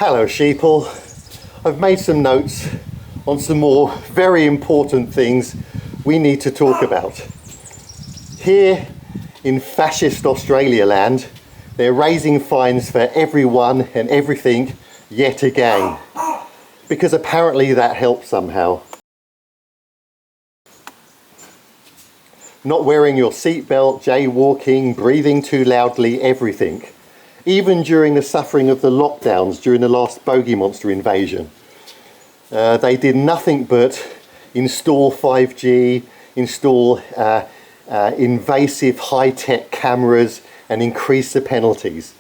Hello sheeple, I've made some notes on some more very important things we need to talk about. Here in fascist Australia land, they're raising fines for everyone and everything yet again, because apparently that helps somehow. Not wearing your seatbelt, jaywalking, breathing too loudly, everything. Even during the suffering of the lockdowns during the last bogey monster invasion. They did nothing but install 5G, install invasive high-tech cameras and increase the penalties.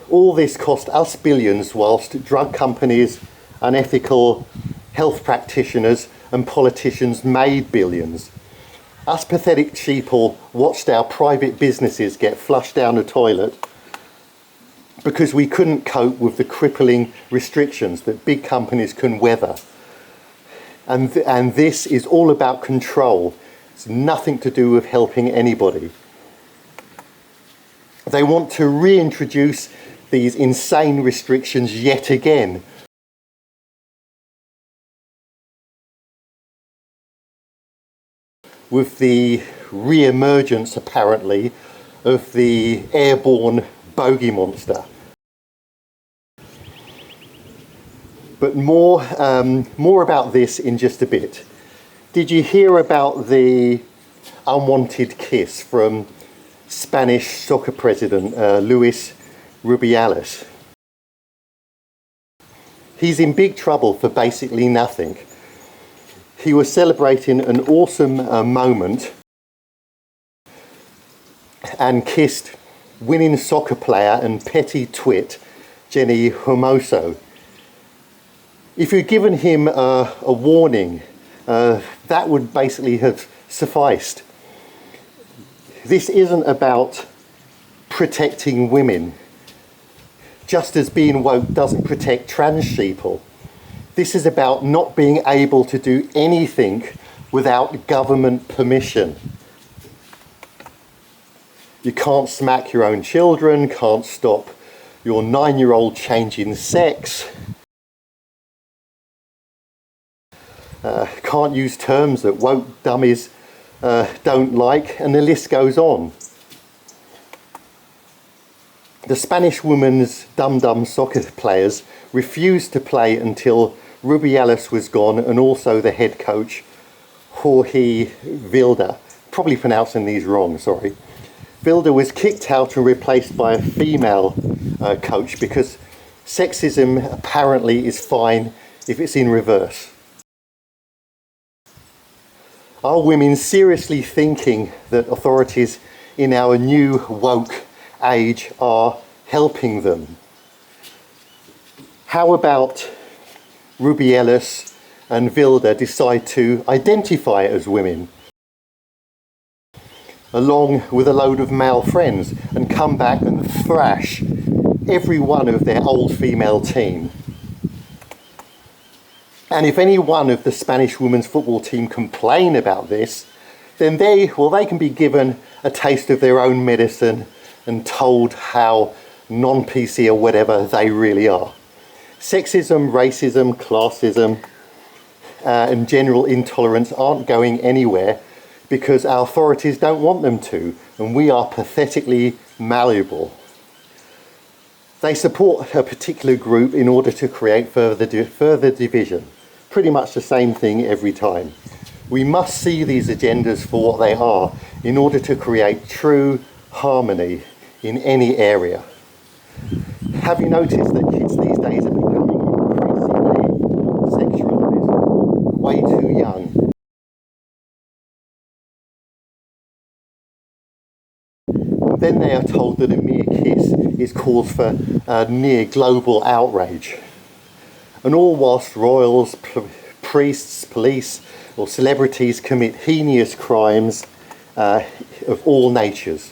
All this cost us billions whilst drug companies, unethical health practitioners and politicians made billions. Us pathetic sheeple watched our private businesses get flushed down the toilet because we couldn't cope with the crippling restrictions that big companies can weather. And this is all about control. It's nothing to do with helping anybody. They want to reintroduce these insane restrictions yet again. With the re-emergence, apparently, of the airborne bogey monster. But more about this in just a bit. Did you hear about the unwanted kiss from Spanish soccer president Luis Rubiales? He's in big trouble for basically nothing. He was celebrating an awesome moment and kissed winning soccer player and petty twit Jenny Hermoso. If you'd given him a warning, that would basically have sufficed. This isn't about protecting women, just as being woke doesn't protect trans sheeple. This is about not being able to do anything without government permission. You can't smack your own children, can't stop your 9-year-old changing sex, can't use terms that woke dummies don't like, and the list goes on. The Spanish women's dum-dum soccer players refused to play until Rubiales was gone, and also the head coach, Jorge Vilda. Probably pronouncing these wrong, sorry. Vilda was kicked out and replaced by a female coach because sexism apparently is fine if it's in reverse. Are women seriously thinking that authorities in our new woke age are helping them? How about Rubiales and Vilda decide to identify as women, along with a load of male friends, and come back and thrash every one of their old female team? And if any one of the Spanish women's football team complain about this, then they can be given a taste of their own medicine and told how non-PC or whatever they really are. Sexism, racism, classism, and general intolerance aren't going anywhere because our authorities don't want them to, and we are pathetically malleable. They support a particular group in order to create further division. Pretty much the same thing every time. We must see these agendas for what they are in order to create true harmony in any area. Have you noticed that kids these days are becoming increasingly sexualized, way too young? Then they are told that a mere kiss is cause for near global outrage. And all whilst royals, priests, police or celebrities commit heinous crimes of all natures.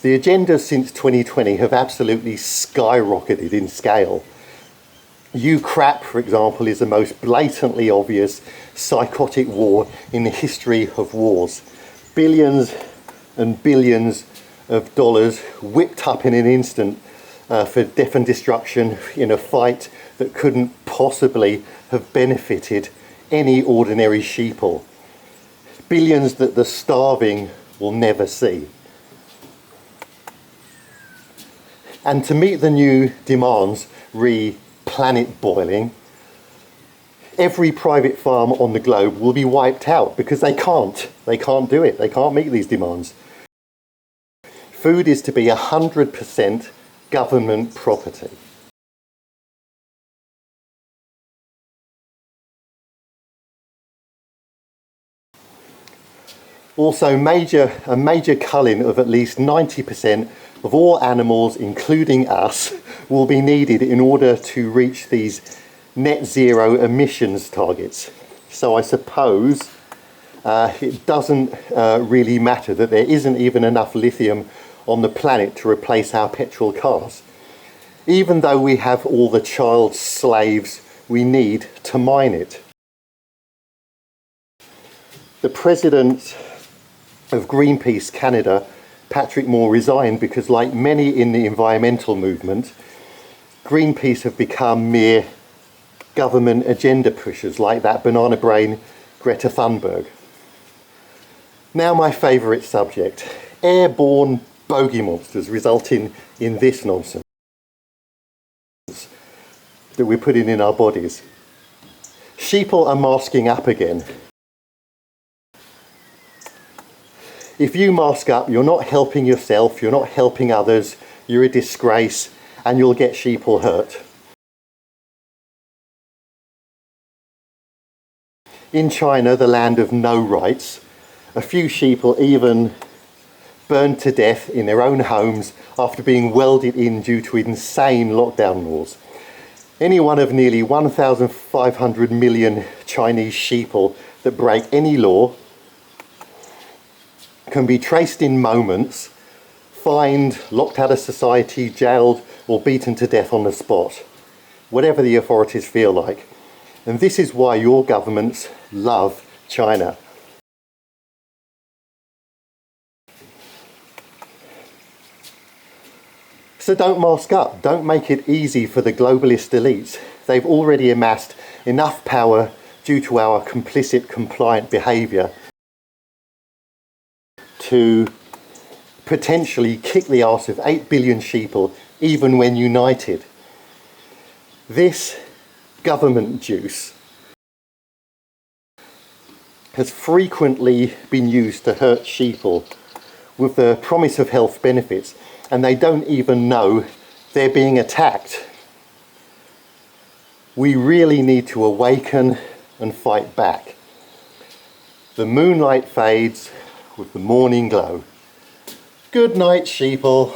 The agendas since 2020 have absolutely skyrocketed in scale. Crap, for example, is the most blatantly obvious psychotic war in the history of wars. Billions and billions of dollars whipped up in an instant for death and destruction in a fight that couldn't possibly have benefited any ordinary sheeple. Billions that the starving will never see. And to meet the new demands re planet boiling, every private farm on the globe will be wiped out because they can't do it. They can't meet these demands. Food is to be 100% government property. Also, a major culling of at least 90% of all animals, including us, will be needed in order to reach these net zero emissions targets. So I suppose it doesn't really matter that there isn't even enough lithium on the planet to replace our petrol cars, even though we have all the child slaves we need to mine it. The president of Greenpeace Canada, Patrick Moore, resigned because, like many in the environmental movement, Greenpeace have become mere government agenda pushers like that banana brain Greta Thunberg. Now my favourite subject, airborne bogey monsters resulting in this nonsense that we're putting in our bodies. Sheeple are masking up again. If you mask up, you're not helping yourself, you're not helping others, you're a disgrace, and you'll get sheeple hurt. In China, the land of no rights, a few sheeple even burned to death in their own homes after being welded in due to insane lockdown laws. Any one of nearly 1,500 million Chinese sheeple that break any law can be traced in moments, fined, locked out of society, jailed, or beaten to death on the spot, whatever the authorities feel like. And this is why your governments love China. So don't mask up, don't make it easy for the globalist elites. They've already amassed enough power due to our complicit, compliant behaviour to potentially kick the arse of 8 billion sheeple even when united. This government juice has frequently been used to hurt sheeple with the promise of health benefits, and they don't even know they're being attacked. We really need to awaken and fight back. The moonlight fades with the morning glow. Good night, sheeple.